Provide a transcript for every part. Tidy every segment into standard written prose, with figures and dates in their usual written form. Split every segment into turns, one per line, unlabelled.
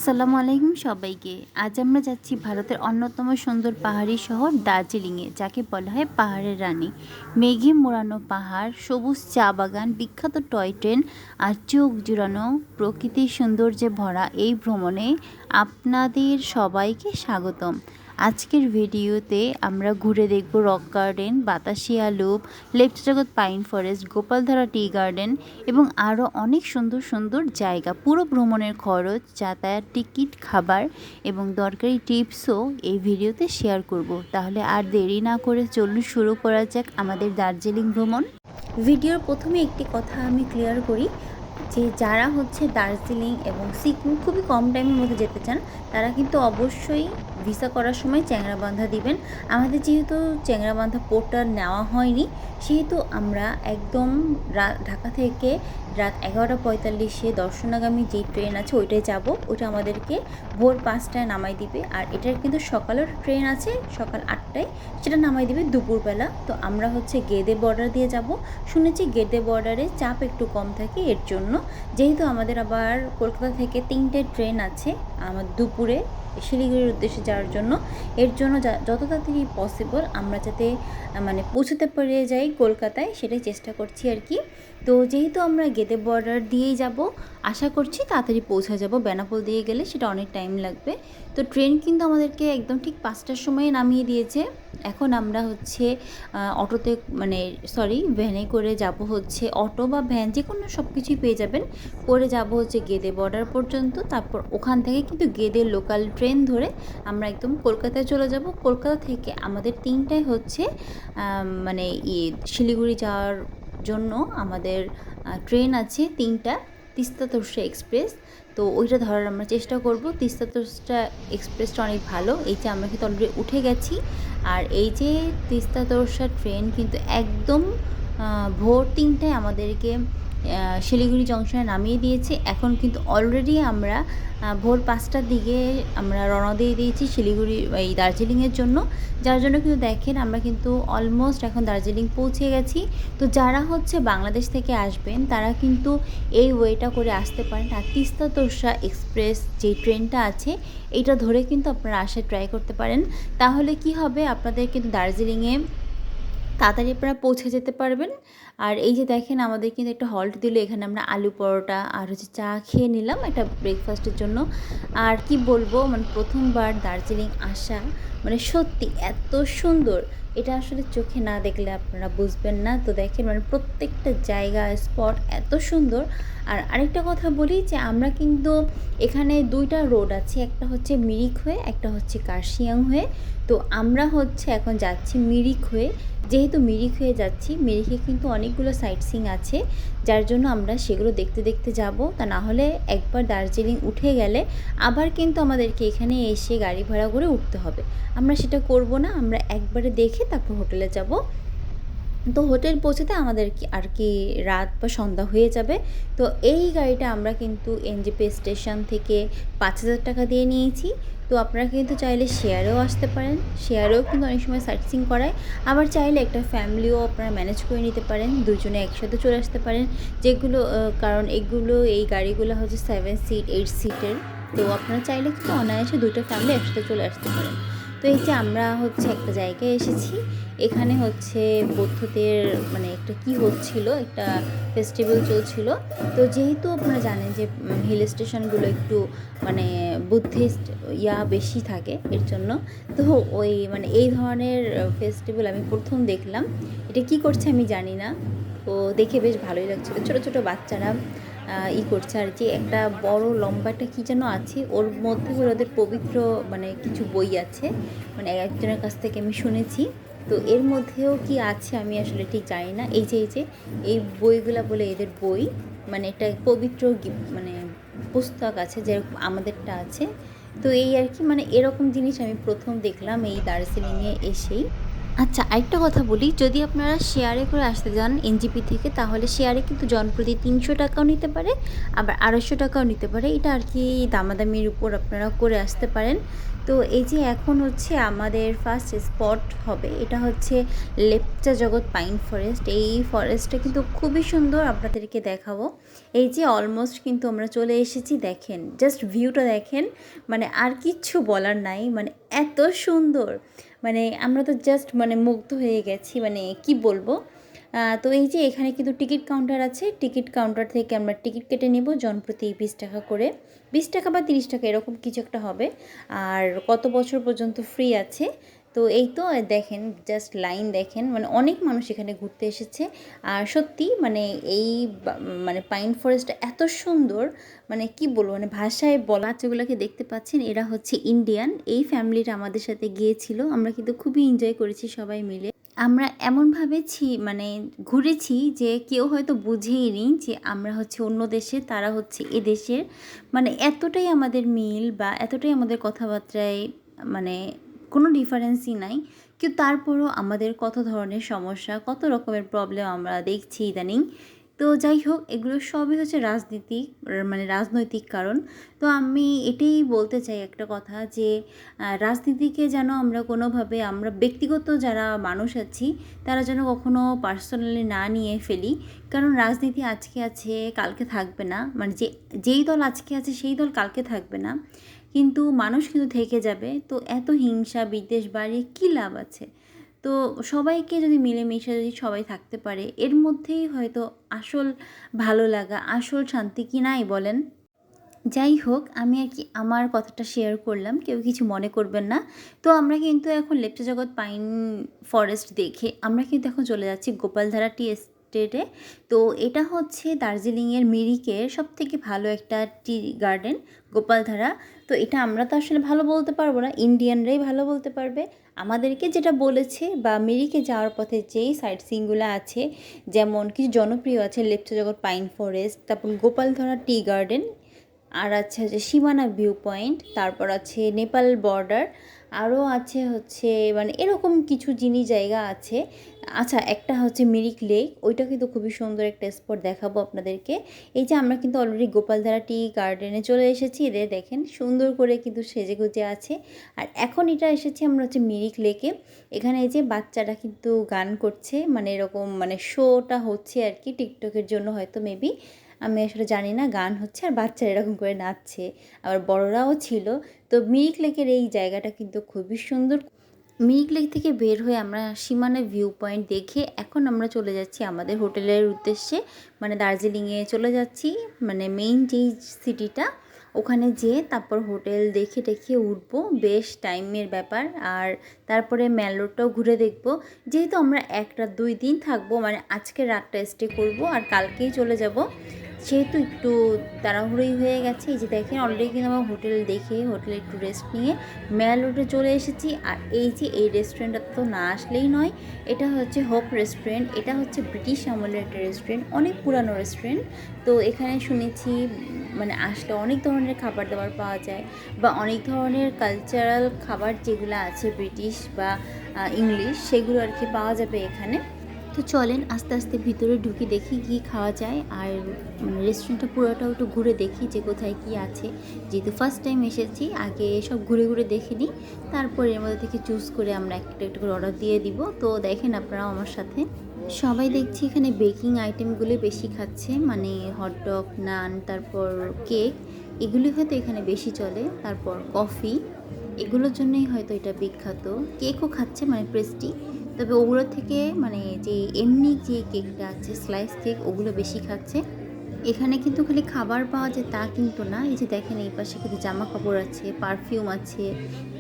আসসালামু আলাইকুম সবাইকে। আজ আমরা যাচ্ছি ভারতের অন্যতম সুন্দর পাহাড়ি শহর দার্জিলিংয়ে, যাকে বলা হয় পাহাড়ের রানী। মেঘে মোড়ানো পাহাড়, সবুজ চা বাগান, বিখ্যাত টয় ট্রেন আর চোখ জুড়ানো প্রকৃতির সৌন্দর্যে ভরা এই ভ্রমণে আপনাদের সবাইকে স্বাগতম। আজকের ভিডিওতে আমরা ঘুরে দেখব rock garden, Batasia loop, Lepchajagat pine forest, Gopaldhara tea garden এবং আরও অনেক সুন্দর সুন্দর জায়গা। পুরো ভ্রমণের খরচ, যাতায়াত, টিকিট, খাবার এবং দরকারি টিপসও এই ভিডিওতে শেয়ার করব। তাহলে আর দেরি না করে চলুন শুরু করা যাক আমাদের দার্জিলিং ভ্রমণ। ভিডিওর প্রথমে একটি কথা আমি ক্লিয়ার করি যে যারা দার্জিলিং এবং সিকিম খুবই কম টাইমের মধ্যে যেতে চান, তারা কিন্তু অবশ্যই ভিসা করার সময় চ্যাংরাবান্ধা দিবেন। আমাদের যেহেতু চ্যাংরাবান্ধা পোর্টটা নেওয়া হয়নি, সেহেতু আমরা একদম ঢাকা থেকে রাত 11:45 দর্শনাগামী যে ট্রেন আছে ওইটাই যাব। ওটা আমাদেরকে ভোর 5টায় নামাই দিবে। আর এটার কিন্তু সকালের ট্রেন আছে সকাল 8টায়, সেটা নামাই দিবে দুপুরবেলা। তো আমরা গেদে বর্ডার দিয়ে যাব। শুনেছি গেদে বর্ডারে চাপ একটু কম থাকে, এর জন্য যেহেতু আমাদের আবার কলকাতা থেকে 3টে ট্রেন আছে আমার দুপুরে শিলিগুড়ির উদ্দেশ্যে যাওয়ার জন্য, এর জন্য যত তাড়াতাড়ি পসিবল আমরা যাতে পৌঁছতে পেরে যাই কলকাতায়, সেটাই চেষ্টা করছি আর কি। তো যেহেতু আমরা গেদে বর্ডার দিয়েই যাব, আশা করছি তাড়াতাড়ি পৌঁছা যাব। বেনাপোল দিয়ে গেলে সেটা অনেক টাইম লাগবে। তো ট্রেন কিন্তু আমাদেরকে একদম ঠিক 5টার সময় নামিয়ে দিয়েছে। এখন আমরা অটোতে ভ্যানে করে যাব, অটো বা ভ্যান যে কোনো সব কিছুই পেয়ে যাবেন, করে যাব গেদে বর্ডার পর্যন্ত। তারপর ওখান থেকে কিন্তু গেদে লোকাল ট্রেন ধরে আমরা একদম কলকাতায় চলে যাব। কলকাতা থেকে আমাদের 3টায় শিলিগুড়ি যাওয়ার জন্য আমাদের ট্রেন আছে 3টা, তিস্তা তোরসা এক্সপ্রেস। তো ওইটা ধরার আমরা চেষ্টা করব। তিস্তা তোরসা এক্সপ্রেসটা অনেক ভালো। এই যে আমরা কিন্তু অলরেডি উঠে গেছি। আর এই যে তিস্তা তোরসা ট্রেন কিন্তু একদম ভোর 3টায় আমাদেরকে শিলিগুড়ি জংশনে নামিয়ে দিয়েছে। এখন কিন্তু অলরেডি আমরা ভোর 5টার দিকে আমরা রওনা দিয়ে দিয়েছি শিলিগুড়ি এই দার্জিলিংয়ের জন্য। যার জন্য কিন্তু দেখেন আমরা কিন্তু অলমোস্ট এখন দার্জিলিং পৌঁছে গেছি। তো যারা বাংলাদেশ থেকে আসবেন তারা কিন্তু এই ওয়েটা করে আসতে পারেন। আর তিস্তা তোরসা এক্সপ্রেস যে ট্রেনটা আছে এইটা ধরে কিন্তু আপনারা আসার ট্রাই করতে পারেন। তাহলে কি হবে, আপনাদের কিন্তু দার্জিলিংয়ে তাড়াতাড়ি আপনারা পৌঁছে যেতে পারবেন। আর এই যে দেখেন আমাদের কিন্তু একটা হল্ট দিল, এখানে আমরা আলু পরোটা আর চা খেয়ে নিলাম একটা ব্রেকফাস্টের জন্য। আর কি বলবো, প্রথমবার দার্জিলিং আসা সত্যি এত সুন্দর, এটা আসলে চোখে না দেখলে আপনারা বুঝবেন না। তো দেখেন প্রত্যেকটা জায়গা স্পট এত সুন্দর। আর আরেকটা কথা বলি যে আমরা কিন্তু এখানে 2টা রোড আছে, একটা মিরিক হয়ে, একটা কার্শিয়াং হয়ে। তো আমরা এখন যাচ্ছি মিরিক হয়ে। যেহেতু মিরিক হয়ে যাচ্ছি, মিরিকে কিন্তু অনেকগুলো সাইট সিইং আছে, যার জন্য আমরা সেগুলো দেখতে দেখতে যাব। তা না হলে একবার দার্জিলিং উঠে গেলে আবার কিন্তু আমাদেরকে এখানে এসে গাড়ি ভাড়া করে উঠতে হবে। আমরা সেটা করব না, আমরা একবারে দেখে তারপর হোটেলে যাব। তো হোটেল পৌঁছাতে আমাদের রাত বা সন্ধ্যা হয়ে যাবে। তো এই গাড়িটা আমরা কিন্তু এনজেপি স্টেশন থেকে 5,000 টাকা দিয়ে নিয়েছি। তো আপনারা কিন্তু চাইলে শেয়ারেও আসতে পারেন, শেয়ারেও কিন্তু অনেক সময় সাইট সিইং করায়। আবার চাইলে একটা ফ্যামিলিও আপনারা ম্যানেজ করে নিতে পারেন, দুজনে একসাথে চলে আসতে পারেন। যেগুলো কারণ এই গাড়িগুলো 7 সিট 8 সিটের। তো আপনারা চাইলে কিন্তু অনায়াসে 2টা ফ্যামিলি একসাথে চলে আসতে পারেন। তো এই যে আমরা একটা জায়গায় এসেছি, এখানে বৌদ্ধদের একটা কি হচ্ছিল, একটা ফেস্টিভ্যাল চলছিল। তো যেহেতু আপনারা জানেন যে হিল স্টেশনগুলো একটু বুদ্ধিস্ট বেশি থাকে, এর জন্য তো ওই এই ধরনের ফেস্টিভ্যাল আমি প্রথম দেখলাম। এটা কি করছে আমি জানি না, তো দেখে বেশ ভালোই লাগছিলো। ছোটো ছোটো বাচ্চারা করছে আর কি। একটা বড় লম্বা একটা কী যেন আছে, ওর মধ্যে ওদের পবিত্র কিছু বই আছে, একজনের কাছ থেকে আমি শুনেছি। তো এর মধ্যেও কি আছে আমি আসলে ঠিক জানি না। এই যে এই বইগুলা বলে এদের বই, একটা পবিত্র পুস্তক আছে যেরকম আমাদেরটা আছে। তো এই আর কি এরকম জিনিস আমি প্রথম দেখলাম এই দার্জিলিংয়ে এসেই। আচ্ছা, আরেকটা কথা বলি, যদি আপনারা শেয়ারে করে আসতে যান এনজেপি থেকে, তাহলে শেয়ারে কিন্তু জনপ্রতি ৩০০ টাকাও নিতে পারে, আবার ২৫০ টাকাও নিতে পারে। এটা আর কি দামাদামির উপর আপনারা করে আসতে পারেন। তো এই যে এখন হচ্ছে আমাদের ফার্স্ট স্পট হবে, এটা হচ্ছে লেপচা জগৎ পাইন ফরেস্ট। এই ফরেস্টটা কিন্তু খুবই সুন্দর, আপনাদেরকে দেখাবো। এই যে অলমোস্ট কিন্তু আমরা চলে এসেছি, দেখেন জাস্ট ভিউটা দেখেন, মানে আর কিচ্ছু বলার নাই, মানে এত সুন্দর, মানে আমরা তো জাস্ট মানে মুগ্ধ হয়ে গেছি, মানে কি বলবো। তো এই যে এখানে কিন্তু টিকিট কাউন্টার আছে, টিকিট কাউন্টার থেকে আমরা টিকিট কেটে নেব জনপ্রতি 20 টাকা করে, 20 টাকা বা 30 টাকা এরকম কিছু একটা হবে। আর কত বছর পর্যন্ত ফ্রি আছে। তো এই তো দেখেন, জাস্ট লাইন দেখেন, মানে অনেক মানুষ এখানে ঘুরতে এসেছে। আর সত্যি মানে এই মানে পাইন ফরেস্টটা এত সুন্দর, মানে কি বলবো, মানে ভাষায় বলা। বাচ্চাগুলোকে দেখতে পাচ্ছেন, এরা হচ্ছে ইন্ডিয়ান। এই ফ্যামিলিটা আমাদের সাথে গিয়েছিল, আমরা কিন্তু খুবই এনজয় করেছি সবাই মিলে। আমরা এমনভাবে মানে ঘুরেছি যে কেউ হয়তো বুঝেইনি যে আমরা হচ্ছে অন্য দেশে, তারা হচ্ছে এ দেশের। মানে এতটাই আমাদের মিল বা এতটাই আমাদের কথাবার্তায় মানে কোনো ডিফারেন্সই নাই। কিন্তু তারপরও আমাদের কত ধরনের সমস্যা, কত রকমের প্রবলেম আমরা দেখছি ইদানিং। তো যাই হোক, এগুলো সবই হচ্ছে মানে রাজনৈতিক কারণ। তো আমি এটাই বলতে চাই একটা কথা, যে রাজনীতিকে যেন আমরা কোনোভাবে, আমরা ব্যক্তিগত যারা মানুষ আছি তারা যেন কখনো পার্সোনালি না নিয়ে ফেলি। কারণ রাজনীতি আজকে আছে, কালকে থাকবে না, মানে যেই দল আজকে আছে সেই দল কালকে থাকবে না, কিন্তু মানুষ কিন্তু থেকে যাবে। তো এত হিংসা বিদ্বেষ বাড়িয়ে কী লাভ আছে? তো সবাইকে যদি মিলেমিশে যদি সবাই থাকতে পারে, এর মধ্যেই হয়তো আসল ভালো লাগা, আসল শান্তি, কি নাই বলেন? যাই হোক, আমি আর কি আমার কথাটা শেয়ার করলাম, কেউ কিছু মনে করবেন না। তো আমরা কিন্তু এখন লেপচা জগৎ পাইন ফরেস্ট দেখে আমরা কিন্তু এখন চলে যাচ্ছি গোপালধারা টি এস্টেটে। তো এটা হচ্ছে দার্জিলিংয়ের মিরিকের সবথেকে ভালো একটা টি গার্ডেন, গোপালধারা। তো এটা আমরা তো আসলে ভালো বলতে পারবো না, ইন্ডিয়ানরাই ভালো বলতে পারবে। আমাদেরকে যেটা বলেছে, বা মিরিকে যাওয়ার পথে যেই সাইট সিইংগুলো আছে, যেমন কিছু জনপ্রিয় আছে লেপচা জগৎ পাইন ফরেস্ট, তারপর গোপালধারা টি গার্ডেন, আর আছে হচ্ছে সীমানা ভিউ পয়েন্ট, তারপর আছে নেপাল বর্ডার, আরও আছে হচ্ছে মানে এরকম কিছু জায়গা আছে। আচ্ছা, একটা হচ্ছে মিরিক লেক, ওইটা কিন্তু খুবই সুন্দর একটা স্পট, দেখাবো আপনাদেরকে। এই যে আমরা কিন্তু অলরেডি গোপালধারা টি গার্ডেনে চলে এসেছি, এদের দেখেন সুন্দর করে কিন্তু সেজে গুজে আছে। আর এখন এটা এসেছি আমরা হচ্ছে মিরিক লেকে। এখানে এই যে বাচ্চারা কিন্তু গান করছে, মানে এরকম মানে শোটা হচ্ছে আর কি, টিকটকের জন্য হয়তো মেবি, আমি আসলে জানি না, গান হচ্ছে আর বাচ্চারা এরকম করে নাচছে, আবার বড়রাও ছিল। তো মিরিক লেকের এই জায়গাটা কিন্তু খুবই সুন্দর। মিরিক লেক থেকে বের হয়ে আমরা সীমানা ভিউ পয়েন্ট দেখে এখন আমরা চলে যাচ্ছি আমাদের হোটেলের উদ্দেশ্যে, মানে দার্জিলিংয়ে চলে যাচ্ছি, মানে মেইন যেই সিটিটা, ওখানে যেয়ে তারপর হোটেল দেখে টেখে উঠবো, বেশ টাইমের ব্যাপার। আর তারপরে ম্যাল রোডটাও ঘুরে দেখবো, যেহেতু আমরা 1 রাত 2 দিন থাকবো, মানে আজকে রাতটা স্টে করবো আর কালকেই চলে যাব, সেহেতু একটু তাড়াহুড়োই হয়ে গেছে। এই যে দেখেন, অলরেডি কিন্তু আমার হোটেল দেখে হোটেলে একটু রেস্ট নিয়ে ম্যাল রোডে চলে এসেছি। আর এই যে এই রেস্টুরেন্টটা তো না আসলেই নয়, এটা হচ্ছে হোপ রেস্টুরেন্ট। এটা হচ্ছে ব্রিটিশ আমলের একটা রেস্টুরেন্ট, অনেক পুরানো রেস্টুরেন্ট। তো এখানে শুনেছি মানে আসলে অনেক ধরনের খাবার দাবার পাওয়া যায়, বা অনেক ধরনের কালচারাল খাবার যেগুলো আছে ব্রিটিশ বা ইংলিশ, সেগুলো আর কি পাওয়া যাবে এখানে। তো চলেন আস্তে আস্তে ভিতরে ঢুকি, দেখি কী খাওয়া যায়, আর মানে রেস্টুরেন্টটা পুরোটাও একটু ঘুরে দেখি যে কোথায় কী আছে। যেহেতু ফার্স্ট টাইম এসেছি, আগে সব ঘুরে ঘুরে দেখে নিই, তারপর এর মধ্যে থেকে চুজ করে আমরা একটা একটা করে অর্ডার দিয়ে দিব। তো দেখেন আপনারাও আমার সাথে, সবাই দেখছি এখানে বেকিং আইটেমগুলো বেশি খাচ্ছে, মানে হটডগ, নান, তারপর কেক, এগুলি হয়তো এখানে বেশি চলে। তারপর কফি, এগুলোর জন্যই হয়তো এটা বিখ্যাত। কেকও খাচ্ছে, মানে পেস্ট্রি, তবে ওগুলোর থেকে মানে যে এমনি যে কেকটা আছে স্লাইস কেক, ওগুলো বেশি খাচ্ছে। এখানে কিন্তু খালি খাবার পাওয়া যায় তা কিন্তু না, এই যে দেখেন এই পাশে কিন্তু জামা কাপড় আছে, পারফিউম আছে,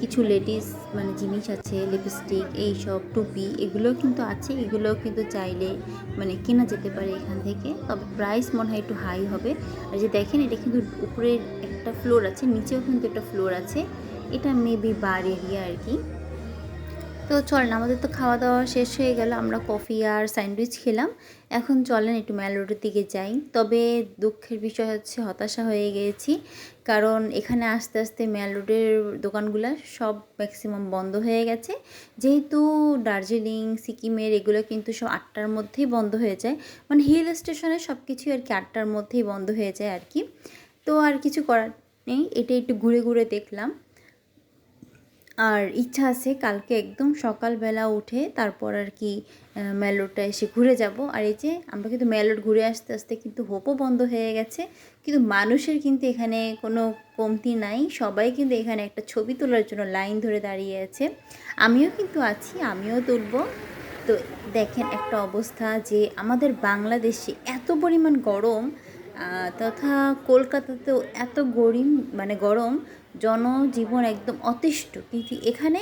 কিছু লেডিস মানে জিনিস আছে, লিপস্টিক, এইসব টুপি, এগুলোও কিন্তু আছে। এগুলোও কিন্তু চাইলে মানে কেনা যেতে পারে এখান থেকে, তবে প্রাইস মনে হয় একটু হাই হবে। আর যে দেখেন, এটা কিন্তু উপরের একটা ফ্লোর আছে, নিচেও কিন্তু একটা ফ্লোর আছে, এটা মেবি বার এরিয়া আর কি। তো চলেন, আমাদের তো খাওয়া দাওয়া শেষ হয়ে গেল, আমরা কফি আর স্যান্ডউইচ খেলাম। এখন চলেন একটু মেল রোডের দিকে যাই। তবে দুঃখের বিষয় হচ্ছে হতাশা হয়ে গিয়েছি, কারণ এখানে আস্তে আস্তে মেল রোডের দোকানগুলো সব ম্যাক্সিমাম বন্ধ হয়ে গেছে। যেহেতু দার্জিলিং সিকিমের এগুলো কিন্তু সব 8টার মধ্যেই বন্ধ হয়ে যায়, মানে হিল স্টেশনে সব কিছুই আর কি 8টার মধ্যেই বন্ধ হয়ে যায় আর কি। তো আর কিছু করার নেই, এটা একটু ঘুরে ঘুরে দেখলাম। আর ইচ্ছা আছে কালকে একদম সকালবেলা উঠে তারপর আর কি মেল রোডটা এসে ঘুরে যাব। আর এই যে আমরা কিন্তু মেল রোড ঘুরে আসতে আসতে কিন্তু হোপও বন্ধ হয়ে গেছে, কিন্তু মানুষের কিন্তু এখানে কোনো কমতি নাই। সবাই কিন্তু এখানে একটা ছবি তোলার জন্য লাইন ধরে দাঁড়িয়ে আছে। আমিও কিন্তু আছি, আমিও তুলব। তো দেখেন একটা অবস্থা, যে আমাদের বাংলাদেশে এত পরিমাণ গরম, তথা কলকাতাতেও এত গরম, জনজীবন একদম অতিষ্ঠ, কিন্তু এখানে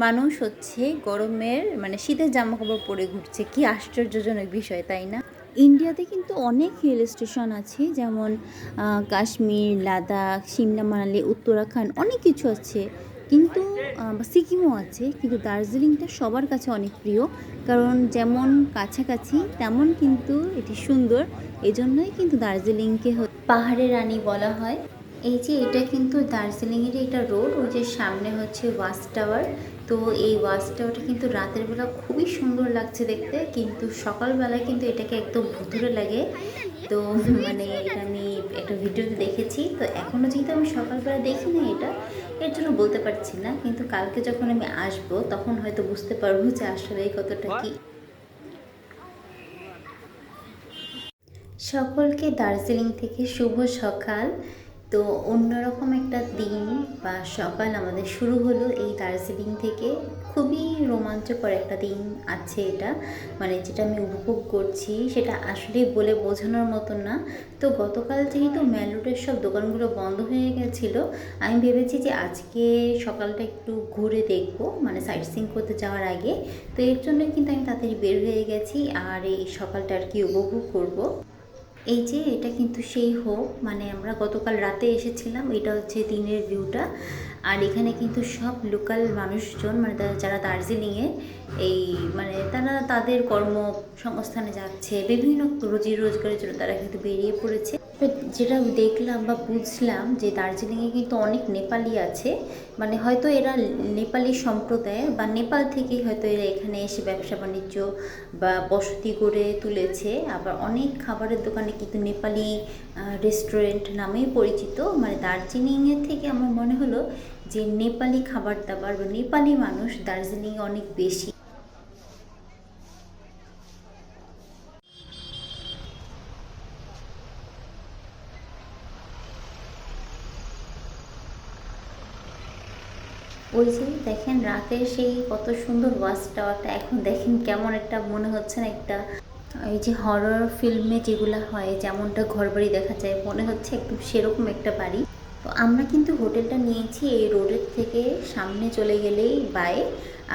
মানুষ হচ্ছে গরমের মানে শীতের জামা কাপড় পরে ঘুরছে। কি আশ্চর্যজনক বিষয়, তাই না? ইন্ডিয়াতে কিন্তু অনেক হিল স্টেশন আছে, যেমন কাশ্মীর, লাদাখ, সিমলা, মানালি, উত্তরাখণ্ড, অনেক কিছু আছে। কিন্তু সিকিমও আছে, কিন্তু দার্জিলিংটা সবার কাছে অনেক প্রিয়, কারণ যেমন কাছাকাছি তেমন কিন্তু এটি সুন্দর। এজন্যই কিন্তু দার্জিলিংকে পাহাড়ের রানী বলা হয়। এই যে এটা কিন্তু দার্জিলিংয়ের একটা রোড, ওই যে সামনে হচ্ছে ওয়াচ টাওয়ার। তো এই ওয়াচ টাওয়ারটা কিন্তু রাতের বেলা খুবই সুন্দর লাগছে দেখতে, কিন্তু সকালবেলায় কিন্তু এটাকে একদম ভুতুড়ে লাগে। তো মানে এটা আমি একটা ভিডিওতে দেখেছি, তো এখনও যেহেতু আমি সকালবেলা দেখি না এটা, এর জন্য বলতে পারছি না, কিন্তু কালকে যখন আমি আসবো তখন হয়তো বুঝতে পারবো যে আসলে কতটা কি। সকলকে দার্জিলিং থেকে শুভ সকাল। তো অন্যরকম একটা দিন বা সকাল আমাদের শুরু হলো এই দার্জিলিং থেকে। খুবই রোমাঞ্চকর একটা দিন আছে এটা, মানে যেটা আমি উপভোগ করছি সেটা আসলে বলে বোঝানোর মতন না। তো গতকাল যেহেতু মেল রোডের সব দোকানগুলো বন্ধ হয়ে গেছিলো, আমি ভেবেছি যে আজকে সকালটা একটু ঘুরে দেখবো, মানে সাইট সিইং করতে যাওয়ার আগে। তো এর জন্য কিন্তু আমি তাড়াতাড়ি বের হয়ে গেছি, আর এই সকালটা আর কি উপভোগ করবো। এই যে এটা কিন্তু সেই হোপ, মানে আমরা গতকাল রাতে এসেছিলাম, এটা হচ্ছে দিনের ভিউটা। আর এখানে কিন্তু সব লোকাল মানুষজন, মানে যারা দার্জিলিংয়ে এই মানে তারা তাদের কর্মসংস্থানে যাচ্ছে, বিভিন্ন রুজি রোজগারের জন্য তারা কিন্তু বেরিয়ে পড়েছে। যেটা দেখলাম বা বুঝলাম যে দার্জিলিংয়ে কিন্তু অনেক নেপালি আছে, মানে হয়তো এরা নেপালি সম্প্রদায়ের বা নেপাল থেকেই হয়তো এরা এখানে এসে ব্যবসা বাণিজ্য বা বসতি গড়ে তুলেছে। আবার অনেক খাবারের দোকানে কিন্তু নেপালি রেস্টুরেন্ট নামেই পরিচিত। মানে দার্জিলিংয়ের থেকে আমার মনে হলো যে নেপালি খাবার দাবার বা নেপালি মানুষ দার্জিলিংয়ে অনেক বেশি। ওই যে দেখেন রাতের সেই কত সুন্দর ওয়াচ টাওয়ারটা, এখন দেখেন কেমন একটা মনে হচ্ছে না, একটা এই যে হরর ফিল্মে যেগুলো হয় যেমনটা ঘরবাড়ি দেখা যায়, মনে হচ্ছে একদম সেরকম একটা বাড়ি। তো আমরা কিন্তু হোটেলটা নিয়েছি এই রোডের থেকে সামনে চলে গেলেই বাই।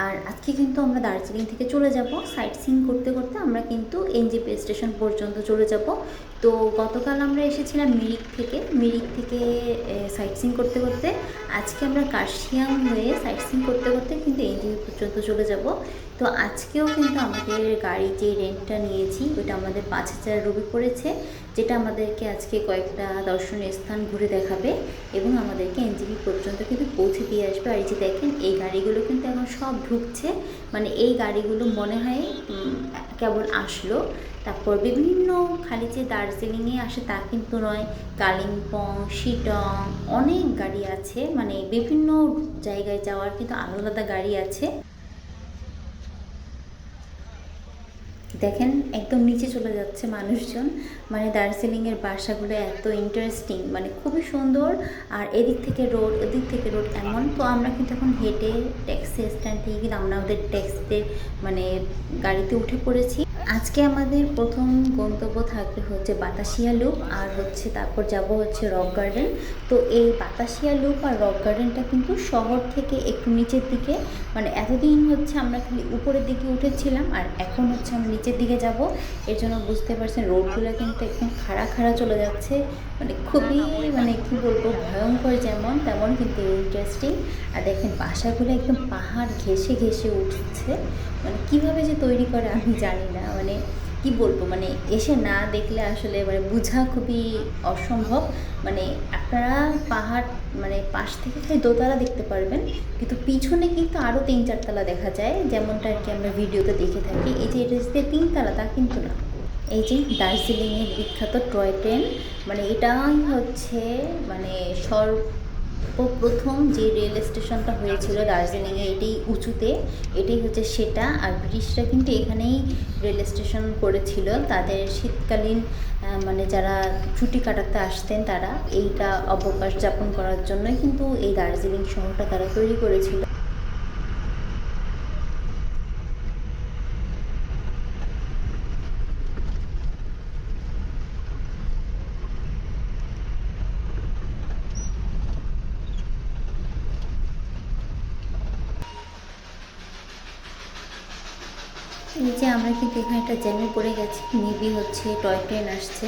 আর আজকে কিন্তু আমরা দার্জিলিং থেকে চলে যাব সাইট সিইং করতে করতে, আমরা কিন্তু এনজেপি স্টেশন পর্যন্ত চলে যাব। তো গতকাল আমরা এসেছিলাম মিরিক থেকে সাইট সিইং করতে করতে, আজকে আমরা কার্শিয়াং হয়ে সাইট সিইং করতে করতে কিন্তু এনজেপি পর্যন্ত চলে যাব। তো আজকেও কিন্তু আমাদের গাড়ি যে রেন্টটা নিয়েছি ওইটা আমাদের 5,000 রুপি পড়েছে, যেটা আমাদেরকে আজকে কয়েকটা দর্শনীয় স্থান ঘুরে দেখাবে এবং আমাদেরকে এনজেপি পর্যন্ত কিন্তু পৌঁছে দিয়ে আসবে। আর এই যে দেখেন এই গাড়িগুলো কিন্তু এখন সব ঢুকছে, মানে এই গাড়িগুলো মনে হয় কেবল আসলো। তারপর বিভিন্ন খালি যে দার্জিলিংয়ে আসে তা কিন্তু নয়, কালিম্পং, শিটং অনেক গাড়ি আছে, মানে বিভিন্ন জায়গায় যাওয়ার কিন্তু আলাদা আলাদা গাড়ি আছে। দেখেন একদম নিচে চলে যাচ্ছে মানুষজন, মানে দার্জিলিংয়ের বাসাগুলো এত ইন্টারেস্টিং, মানে খুবই সুন্দর। আর এদিক থেকে রোড এদিক থেকে রোড এমন। তো আমরা কিন্তু এখন হেঁটে ট্যাক্সি স্ট্যান্ড থেকে কিন্তু আমরা আমাদের ট্যাক্সিতে মানে গাড়িতে উঠে পড়েছি। আজকে আমাদের প্রথম গন্তব্য থাকবে হচ্ছে বাতাসিয়া লুপ, আর হচ্ছে তারপর যাব হচ্ছে রক গার্ডেন। তো এই বাতাসিয়া লুপ আর রক গার্ডেনটা কিন্তু শহর থেকে একটু নিচের দিকে, মানে এতদিন হচ্ছে আমরা খালি উপরের দিকে উঠেছিলাম, আর এখন হচ্ছে আমরা নিচের দিকে যাব। এর জন্য বুঝতে পারছেন রোডগুলো কিন্তু একদম খাড়া খাড়া চলে যাচ্ছে, মানে খুবই মানে কী বলবো, ভয়ঙ্কর যেমন তেমন কিন্তু ইন্টারেস্টিং। আর দেখেন বাসাগুলো একদম পাহাড় ঘেঁষে ঘেঁষে উঠছে, মানে কীভাবে যে তৈরি করে আমি জানি না, মানে কি বলবো, মানে এসে না দেখলে আসলে মানে বোঝা খুবই অসম্ভব। মানে আপনারা পাহাড় মানে পাশ থেকে খালি দোতলা দেখতে পারবেন, কিন্তু পিছনে কিন্তু আরও 3-4 তলা দেখা যায়, যেমনটা আর কি আমরা ভিডিওতে দেখে থাকি। এই যে এটা যে 3 তলা তা কিন্তু না। এই যে দার্জিলিংয়ের বিখ্যাত টয় ট্রেন, মানে এটাই হচ্ছে মানে সর্বপ্রথম যে রেল স্টেশনটা হয়েছিল দার্জিলিংয়ে, এটাই উঁচুতে, এটাই হচ্ছে সেটা। আর ব্রিটিশরা কিন্তু এখানেই রেল স্টেশন করেছিল তাদের শীতকালীন মানে যারা ছুটি কাটাতে আসতেন তারা এইটা অবকাশ যাপন করার জন্যই কিন্তু এই দার্জিলিং শহরটা তারা তৈরি করেছিল। এই যে আমরা কিন্তু এখানে একটা জ্যামে পড়ে গেছি, মেবি হচ্ছে টয় ট্রেন আসছে।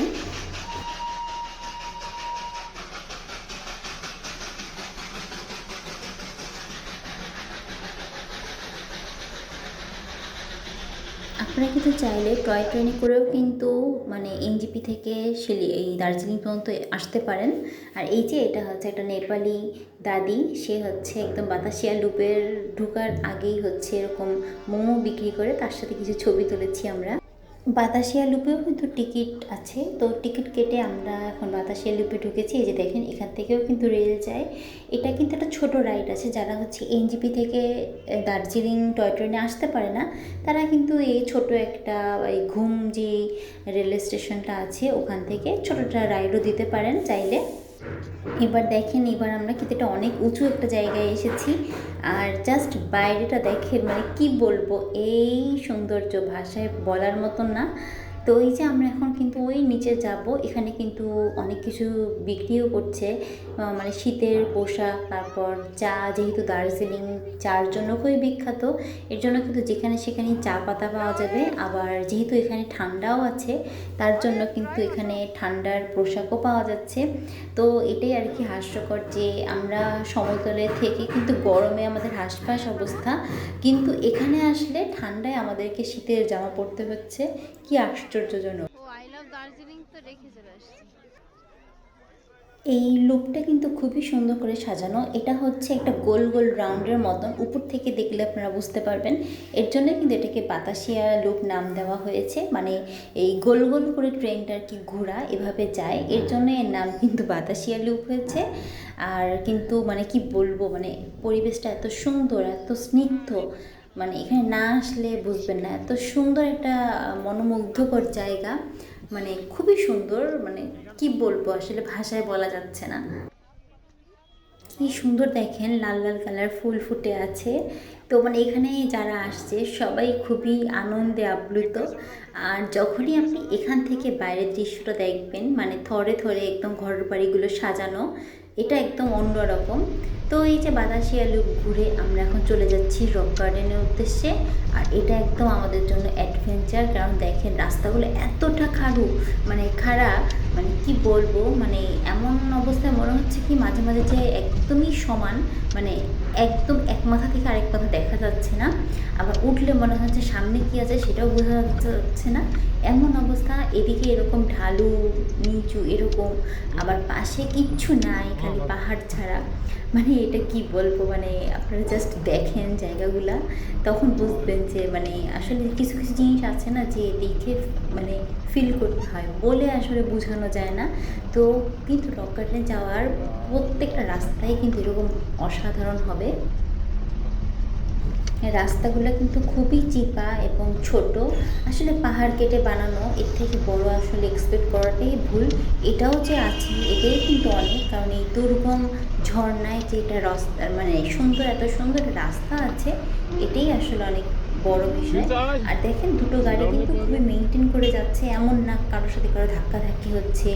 আপনারা কিন্তু চাইলে টয় ট্রেনে করেও কিন্তু মানে এনজিপি থেকে এই দার্জিলিং পর্যন্ত আসতে পারেন। আর এই যে এটা হচ্ছে একটা নেপালি দাদি, সে হচ্ছে একদম বাতাসিয়া লুপের ঢোকার আগেই হচ্ছে এরকম মোমো বিক্রি করে, তার সাথে কিছু ছবি তুলেছি আমরা। বাতাসিয়া লুপেও কিন্তু টিকিট আছে, তো টিকিট কেটে আমরা এখন বাতাসিয়া লুপে ঢুকেছি। এই যে দেখেন এখান থেকেও কিন্তু রেল যায়। এটা কিন্তু একটা ছোট রাইড আছে, যারা হচ্ছে এনজিপি থেকে দার্জিলিং টয় ট্রেনে আসতে পারে না, তারা কিন্তু এই ছোট একটা এই ঘুম যে রেল স্টেশনটা আছে ওখান থেকে ছোটোটা রাইডও দিতে পারেন চাইলে। এবার দেখেন, এবার আমরা কিন্তু এটা অনেক উঁচু একটা জায়গায় এসেছি, আর জাস্ট বাইরেটা দেখে মানে কি বলবো, এই সৌন্দর্য ভাষায় বলার মতন না। তো এই যে আমরা এখন কিন্তু ওই নিচে যাব, এখানে কিন্তু অনেক কিছু বিক্রিও করছে, মানে শীতের পোশাক, তারপর চা, যেহেতু দার্জিলিং চার জন্য খুবই বিখ্যাত, এর জন্য কিন্তু যেখানে সেখানেই চা পাতা পাওয়া যাবে। আবার যেহেতু এখানে ঠান্ডাও আছে, তার জন্য কিন্তু এখানে ঠান্ডার পোশাকও পাওয়া যাচ্ছে। তো এটাই আর কি হাস্যকর যে আমরা সমতলে থেকে কিন্তু গরমে আমাদের হাঁসফাঁস অবস্থা, কিন্তু এখানে আসলে ঠান্ডায় আমাদেরকে শীতের জামা পরতে হচ্ছে, কি আশ্চর্যজনক।
আই লাভ দার্জিলিং তো রেখে চলে আসছি।
এই লুপটা কিন্তু খুবই সুন্দর করে সাজানো, এটা হচ্ছে একটা গোল গোল রাউন্ডের মতন, উপর থেকে দেখলে আপনারা বুঝতে পারবেন। এর জন্য কিন্তু এটাকে বাতাসিয়া লুপ নাম দেওয়া হয়েছে, মানে এই গোল গোল করে ট্রেনটা আর কি ঘোরা এভাবে যায়, এর জন্য এর নাম কিন্তু বাতাসিয়া লুপ হয়েছে। আর কিন্তু মানে কি বলবো, মানে পরিবেশটা এত সুন্দর, এত স্নিগ্ধ, মানে এখানে না আসলে বুঝবেন না, এত সুন্দর একটা মনোমুগ্ধকর জায়গা, মানে খুবই সুন্দর, মানে কি বলবো আসলে ভাষায় বলা যাচ্ছে না। কি সুন্দর দেখেন, লাল লাল কালার ফুল ফুটে আছে। তো মানে এখানে যারা আসছে সবাই খুবই আনন্দে আপ্লুত। আর যখনই আপনি এখান থেকে বাইরের দৃশ্যটা দেখবেন, মানে থরে থরে একদম ঘর বাড়িগুলো সাজানো, এটা একদম অন্যরকম। তো এই যে বাতাসিয়া লুপ ঘুরে আমরা এখন চলে যাচ্ছি রক গার্ডেনের উদ্দেশ্যে। আর এটা একদম আমাদের জন্য অ্যাডভেঞ্চার, কারণ দেখেন রাস্তাগুলো এতটা মানে খাড়া, মানে কি বলবো, মানে এমন অবস্থায় মনে হচ্ছে কি মাঝে মাঝে যে একদমই সমান, মানে একদম এক মাথা থেকে আরেক মাথা দেখা যাচ্ছে না, আবার উঠলে মনে হচ্ছে সামনে কি আছে সেটাও বোঝা যাচ্ছে না, এমন অবস্থা। এদিকে এরকম ঢালু নিচু এরকম, আবার পাশে কিচ্ছু নাই, খালি পাহাড় ছাড়া। মানে এটা কি বলবো, মানে আপনারা জাস্ট দেখেন জায়গাগুলা, তখন বুঝবেন যে মানে আসলে কিছু কিছু জিনিস আছে না যে দেখে মানে ফিল করতে হয়, বলে আসলে বোঝানো যায় না। তো কিন্তু রক গার্ডেনে যাওয়ার প্রত্যেকটা রাস্তায় কিন্তু এরকম অসাধারণ হবে। রাস্তাগুলো কিন্তু খুবই চিপা এবং ছোট, আসলে পাহাড় কেটে বানানো, এর থেকে বড় আসলে এক্সপেক্ট করাটাই ভুল। এটাও যে আছে এটাই কিন্তু অনেক, কারণ এই দুর্গম ঝর্ণায় যে এটা রাস্তা মানে সুন্দর, এত সুন্দর রাস্তা আছে, এটাই আসলে অনেক বড় বিষয়। আর দেখেন দুটো গাড়ি কিন্তু খুবই মেনটেন করে যাচ্ছে, এমন না কারোর সাথে কারো ধাক্কাধাক্কি হচ্ছে,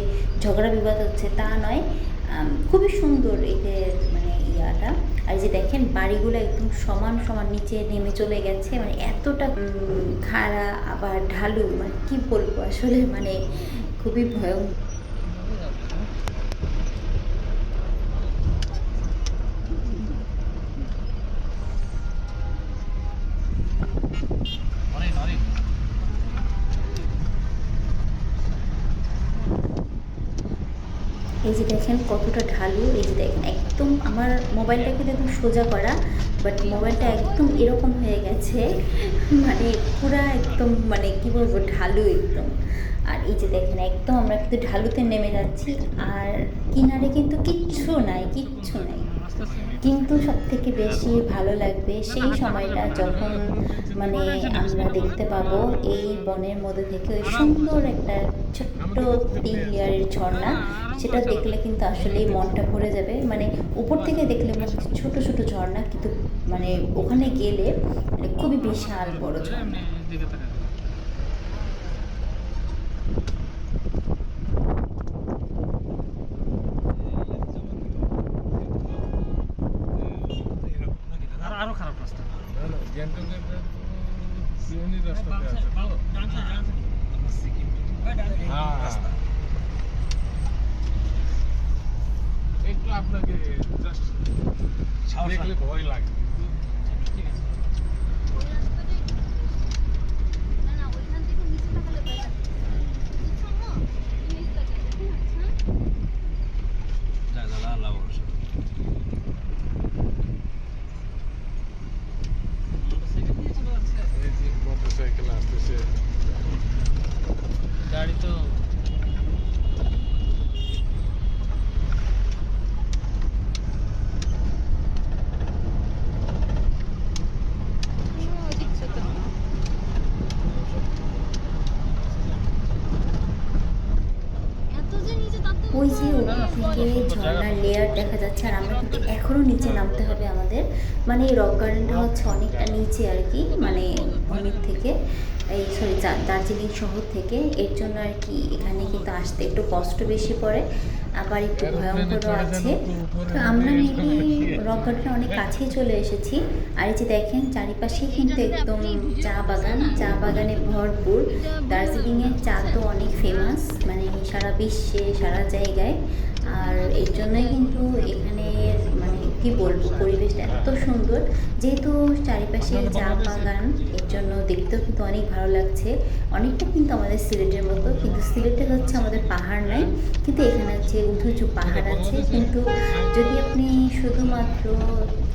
ঝগড়া বিবাদ হচ্ছে, তা নয়। খুবই সুন্দর এদের মানে ইয়াটা। আর এই যে দেখেন বাড়িগুলো একদম সমান সমান নিচে নেমে চলে গেছে, মানে এতটা খাড়া আবার ঢালু, মানে কি বলবো আসলে, মানে খুবই ভয়ঙ্কর। এই যে দেখেন কতটা ঢালু, এই যে দেখেন একদম আমার মোবাইলটা কিন্তু একদম সোজা করা, বাট মোবাইলটা একদম এরকম হয়ে গেছে, মানে পুরা একদম মানে কি বলবো ঢালু একদম। আর এই যে দেখেন একদম আমরা কিন্তু ঢালুতে নেমে যাচ্ছি, আর কিনারে কিন্তু কিচ্ছু নাই, কিচ্ছু নাই। কিন্তু সব থেকে বেশি ভালো লাগবে সেই সময়টা যখন মানে আমরা দেখতে পাবো এই বনের মধ্যে থেকে ওই সুন্দর একটা ছোট্ট 3 লেয়ারের ঝর্ণা। সেটা দেখলে কিন্তু আসলেই মনটা ভরে যাবে, মানে উপর থেকে দেখলে মনে হচ্ছে ছোট ছোট ঝর্ণা, কিন্তু মানে ওখানে গেলে মানে খুবই বিশাল বড় ঝর্ণা।
আরো খারাপ রাস্তা।
একটু আপনাকে জাস্ট দেখলে ভয় লাগে।
না না ওইখান থেকে নিচে তাকালে ভয় লাগে। বুঝছো না? এই লাগে দেখেন
এই যে মোটরসাইকেল আসতেছে,
গাড়ি তো
দিচ্ছে তো। এত যে নিচে তাতে
ওই যে উপর থেকে ঝর্ণার লেয়ার দেখা যাচ্ছে, আর আমরা কিন্তু এখনও নিচে নামতে হবে আমাদের, মানে এই রক গার্ডেনটা হচ্ছে অনেকটা নিচে আর কি, মানে ভূমির থেকে, এই সরি দার্জিলিং শহর থেকে, এর জন্য আর কি এখানে কিন্তু আসতে একটু কষ্ট বেশি পড়ে, আবার একটু ভয়ঙ্করও আছে। তো আমরা মেবি রক গার্ডেনের অনেক কাছেই চলে এসেছি। আর এই যে দেখেন চারিপাশেই কিন্তু একদম চা বাগান, চা বাগানে ভরপুর। দার্জিলিংয়ের চা তো অনেক ফেমাস, মানে সারা বিশ্বে সারা জায়গায়। আর এর জন্যই কিন্তু এখানে মানে কি বলবো পরিবেশটা এত সুন্দর, যেহেতু চারিপাশে চা বাগান, এর জন্য দেখতেও কিন্তু অনেক ভালো লাগছে। অনেকটা কিন্তু আমাদের সিলেটের মতো, কিন্তু সিলেটে হচ্ছে আমাদের পাহাড় নাই, কিন্তু এখানে হচ্ছে উঁচু উঁচু পাহাড় আছে। কিন্তু যদি আপনি শুধুমাত্র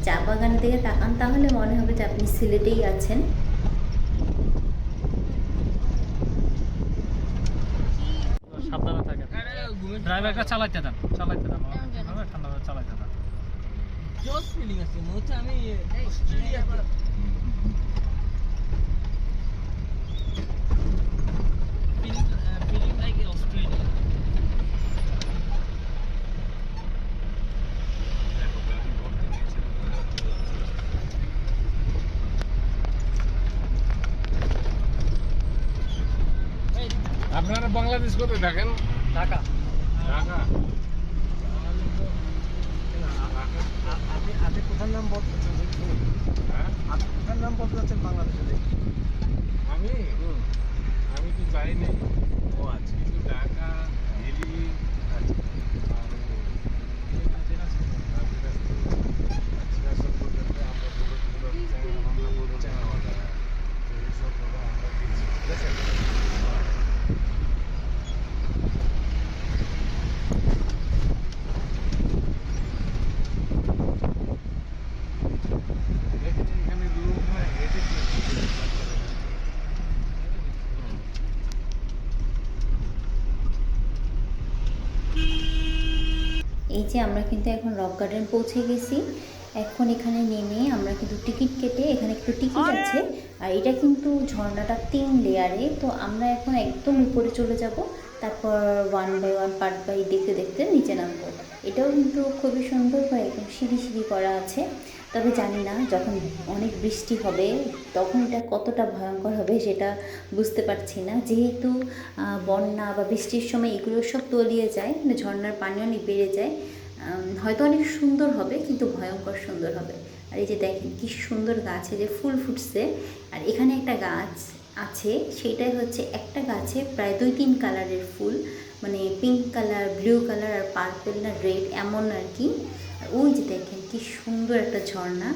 চা বাগানের দিকে তাকান তাহলে মনে হবে যে আপনি সিলেটেই আছেন।
সাবধানে থাকেন। ড্রাইভারকে চালাইতে দেন, ঠান্ডা চালাইতে দেন।
জোস ফিলিং আছে মনে হচ্ছে আমি অস্ট্রেলিয়া ফিলিং লাইক অস্ট্রেলিয়া।
আপনারা বাংলাদেশ কোথায় থাকেন?
ঢাকা।
ঢাকা।
আপনি কোথার নাম বলতে চাচ্ছেন?
হ্যাঁ?
আপনি কোথার নাম বলতে চাচ্ছেন বাংলাদেশে দেখি?
আমি আমি তো যাই নাই,
ও আচ্ছা।
কিন্তু ঢাকা, দিল্লি, এখানে লোক না হেঁটে
এই যে আমরা কিন্তু এখন রক গার্ডেন পৌঁছে গেছি। এখন এখানে নেমে আমরা কিন্তু টিকিট কেটে, এখানে একটু টিকিট আছে, আর এটা কিন্তু ঝর্ণাটা 3 লেয়ারে, তো আমরা এখন একদম উপরে চলে যাব। তারপর one by one part by দেখতে দেখতে নিচে নামবো। এটাও কিন্তু খুবই সুন্দর করে একদম সিঁড়ি সিঁড়ি করা আছে। তবে জানি না যখন অনেক বৃষ্টি হবে তখন এটা কতটা ভয়ঙ্কর হবে সেটা বুঝতে পারছি না, যেহেতু বন্যা বা বৃষ্টির সময় এগুলো সব তলিয়ে যায়, মানে ঝর্ণার পানি অনেক বেড়ে যায়। হয়তো অনেক সুন্দর হবে কিন্তু ভয়ঙ্কর সুন্দর হবে। আর এই যে দেখেন কি সুন্দর গাছে যে ফুল ফুটছে। আর এখানে একটা গাছ আছে, সেটাই হচ্ছে একটা গাছে প্রায় 2-3 কালারের ফুল, মানে পিঙ্ক কালার, ব্লু কালার আর পার্পল না রেড এমন আর কি। আর ওই যে দেখেন কি সুন্দর একটা ঝর্ণা।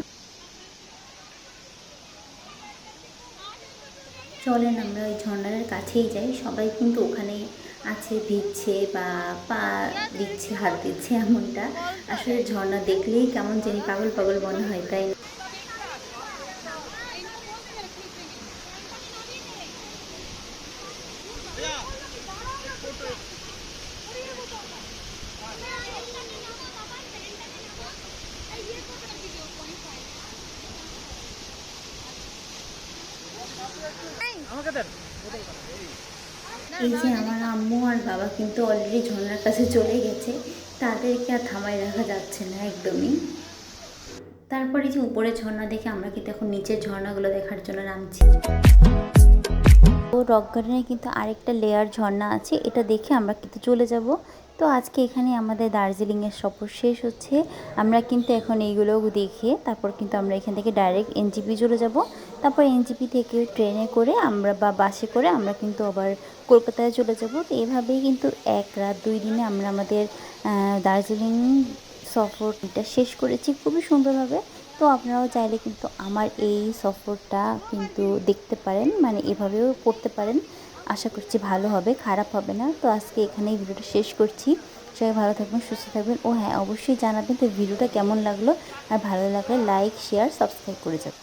চলেন আমরা ওই ঝর্ণার কাছেই যাই। সবাই কিন্তু ওখানে আছে, ভিজছে বা পা দিচ্ছে, হাত দিচ্ছে এমনটা। আসলে ঝর্ণা দেখলেই কেমন জানি পাগল পাগল মনে হয়, তাই না?
আমাকে দেন।
এই যে আমার আম্মু আর বাবা কিন্তু অলরেডি ঝর্ণার কাছে চলে গেছে, তাদেরকে আর থামায় রাখা যাচ্ছে না একদমই। তারপরে যে উপরে ঝর্ণা দেখে আমরা কিন্তু এখন নিচের ঝর্ণাগুলো দেখার জন্য নামছি। তো রক গার্ডেনে কিন্তু আরেকটা লেয়ার ঝর্ণা আছে, এটা দেখে আমরা কিন্তু চলে যাব। তো আজকে এখানে আমাদের দার্জিলিংয়ের সফর শেষ হচ্ছে। আমরা কিন্তু এখন এইগুলো দেখে তারপর কিন্তু আমরা এখান থেকে ডাইরেক্ট এনজিপি চলে যাব। তারপর এনজিপি থেকে ট্রেনে করে আমরা বা বাসে করে আমরা কিন্তু আবার কলকাতায় চলে যাব। তো এভাবেই কিন্তু 1 রাত 2 দিনে আমরা আমাদের দার্জিলিং সফরটা শেষ করেছি খুবই সুন্দরভাবে। তো আপনারাও চাইলে কিন্তু আমার এই সফরটা কিন্তু দেখতে পারেন, মানে এভাবেও করতে পারেন। আশা করছি ভালো হবে, খারাপ হবে না। তো আজকে এখানেই ভিডিওটা শেষ করছি। সবাই ভালো থাকবেন, সুস্থ থাকবেন। ও হ্যাঁ, অবশ্যই জানাবেন তো ভিডিওটা কেমন লাগলো, আর ভালো লাগলে লাইক, শেয়ার, সাবস্ক্রাইব করে যাবেন।